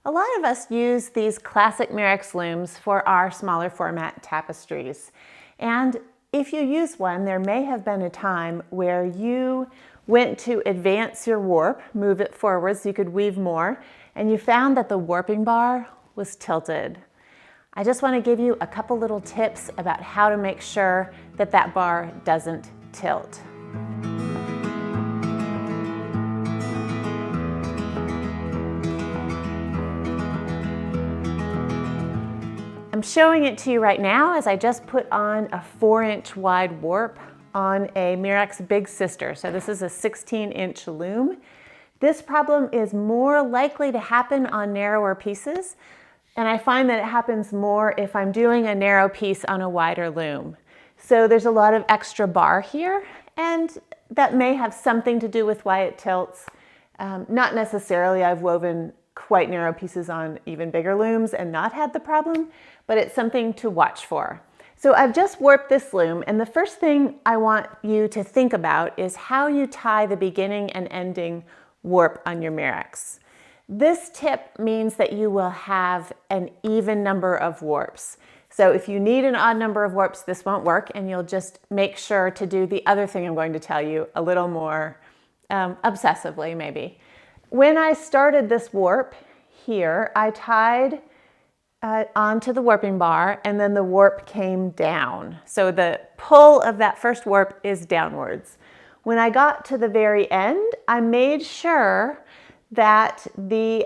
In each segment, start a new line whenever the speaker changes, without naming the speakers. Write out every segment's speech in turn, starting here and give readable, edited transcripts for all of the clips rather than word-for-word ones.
A lot of us use these classic Murex looms for our smaller format tapestries. And if you use one, there may have been a time where you went to advance your warp, move it forward so you could weave more, and you found that the warping bar was tilted. I just want to give you a couple little tips about how to make sure that that bar doesn't tilt. I'm showing it to you right now as I just put on a 4-inch wide warp on a Murex Big Sister. So this is a 16-inch loom. This problem is more likely to happen on narrower pieces, and I find that it happens more if I'm doing a narrow piece on a wider loom. So there's a lot of extra bar here, and that may have something to do with why it tilts. Not necessarily. I've woven quite narrow pieces on even bigger looms and not had the problem, but it's something to watch for. So I've just warped this loom, and the first thing I want you to think about is how you tie the beginning and ending warp on your Murex. This tip means that you will have an even number of warps. So if you need an odd number of warps, this won't work, and you'll just make sure to do the other thing I'm going to tell you a little more obsessively maybe. When I started this warp here, I tied onto the warping bar, and then the warp came down. So the pull of that first warp is downwards. When I got to the very end, I made sure that the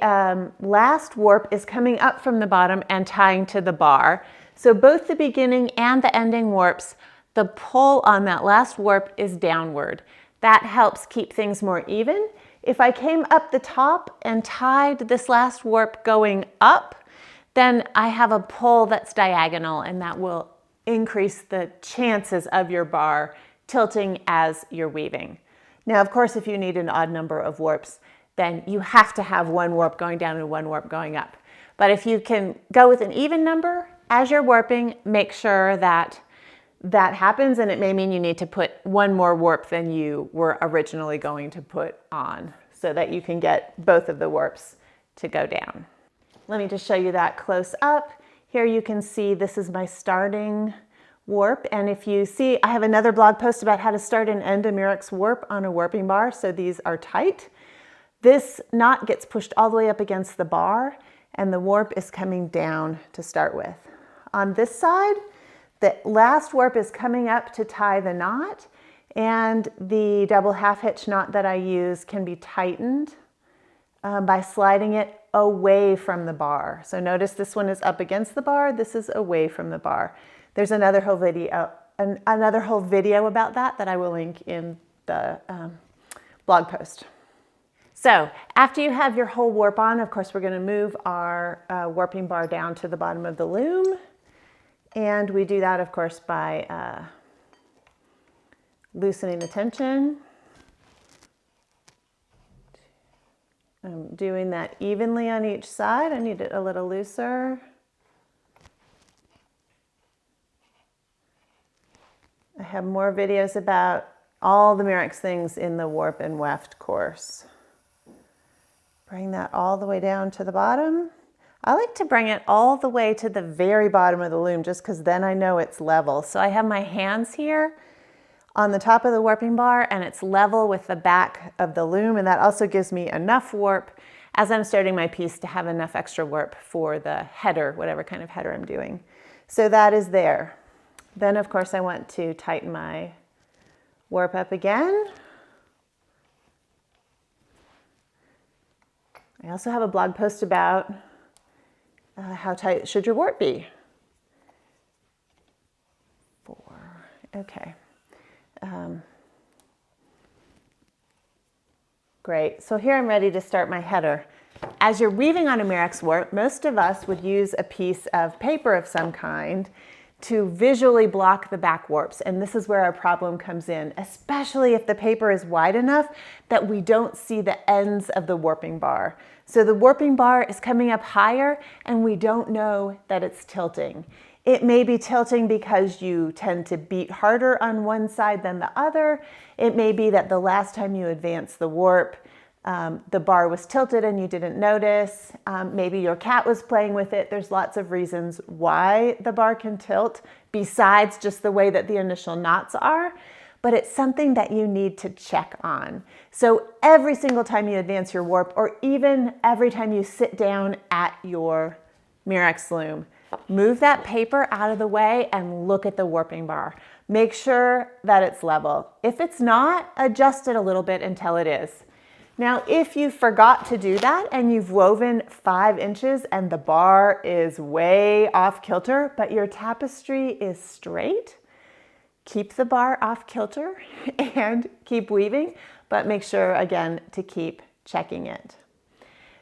last warp is coming up from the bottom and tying to the bar. So both the beginning and the ending warps, the pull on that last warp is downward. That helps keep things more even. If I came up the top and tied this last warp going up, then I have a pull that's diagonal, and that will increase the chances of your bar tilting as you're weaving. Now, of course, if you need an odd number of warps, then you have to have one warp going down and one warp going up. But if you can go with an even number as you're warping, make sure that that happens, and it may mean you need to put one more warp than you were originally going to put on so that you can get both of the warps to go down. Let me just show you that close up. Here you can see this is my starting warp, and if you see, I have another blog post about how to start and end a Murex warp on a warping bar, so these are tight. This knot gets pushed all the way up against the bar, and the warp is coming down to start with. On this side, the last warp is coming up to tie the knot, and the double half hitch knot that I use can be tightened by sliding it away from the bar. So notice this one is up against the bar, this is away from the bar. There's another whole video about that I will link in the blog post. So after you have your whole warp on, of course, we're going to move our warping bar down to the bottom of the loom. And we do that, of course, by loosening the tension. I'm doing that evenly on each side. I need it a little looser. I have more videos about all the Murex things in the warp and weft course. Bring that all the way down to the bottom. I like to bring it all the way to the very bottom of the loom just because then I know it's level. So I have my hands here on the top of the warping bar, and it's level with the back of the loom, and that also gives me enough warp as I'm starting my piece to have enough extra warp for the header, whatever kind of header I'm doing. So that is there. Then of course I want to tighten my warp up again. I also have a blog post about how tight should your warp be. 4, okay. Great, so here I'm ready to start my header. As you're weaving on a Murex warp, most of us would use a piece of paper of some kind to visually block the back warps, and this is where our problem comes in, especially if the paper is wide enough that we don't see the ends of the warping bar. So the warping bar is coming up higher and we don't know that it's tilting. It may be tilting because you tend to beat harder on one side than the other. It may be that the last time you advance the warp, the bar was tilted and you didn't notice. Maybe your cat was playing with it. There's lots of reasons why the bar can tilt besides just the way that the initial knots are, but it's something that you need to check on. So every single time you advance your warp, or even every time you sit down at your Murex loom, move that paper out of the way and look at the warping bar. Make sure that it's level. If it's not, adjust it a little bit until it is. Now, if you forgot to do that and you've woven 5 inches and the bar is way off kilter, but your tapestry is straight, keep the bar off kilter and keep weaving, but make sure, again, to keep checking it.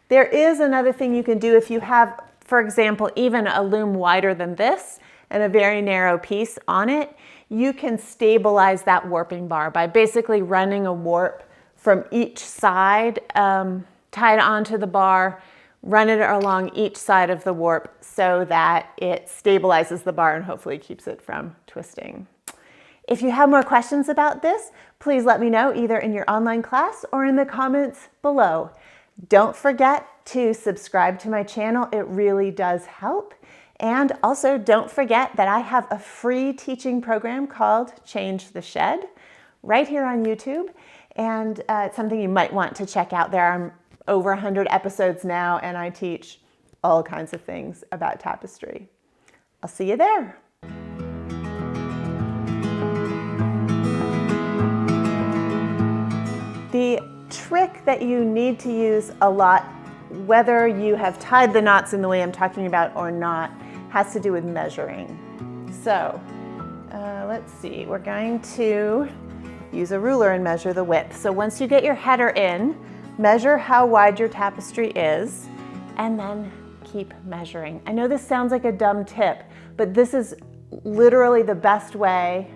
There is another thing you can do if you have, for example, even a loom wider than this and a very narrow piece on it. You can stabilize that warping bar by basically running a warp from each side, tied onto the bar, run it along each side of the warp so that it stabilizes the bar and hopefully keeps it from twisting. If you have more questions about this, please let me know either in your online class or in the comments below. Don't forget to subscribe to my channel. It really does help. And also don't forget that I have a free teaching program called Change the Shed right here on YouTube. And it's something you might want to check out. There are over 100 episodes now, and I teach all kinds of things about tapestry. I'll see you there. The trick that you need to use a lot, whether you have tied the knots in the way I'm talking about or not, has to do with measuring. So let's see, we're going to use a ruler and measure the width. So once you get your header in, measure how wide your tapestry is, and then keep measuring. I know this sounds like a dumb tip, but this is literally the best way.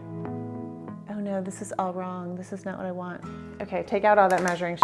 Oh no, this is all wrong. This is not what I want. Okay, take out all that measuring shit.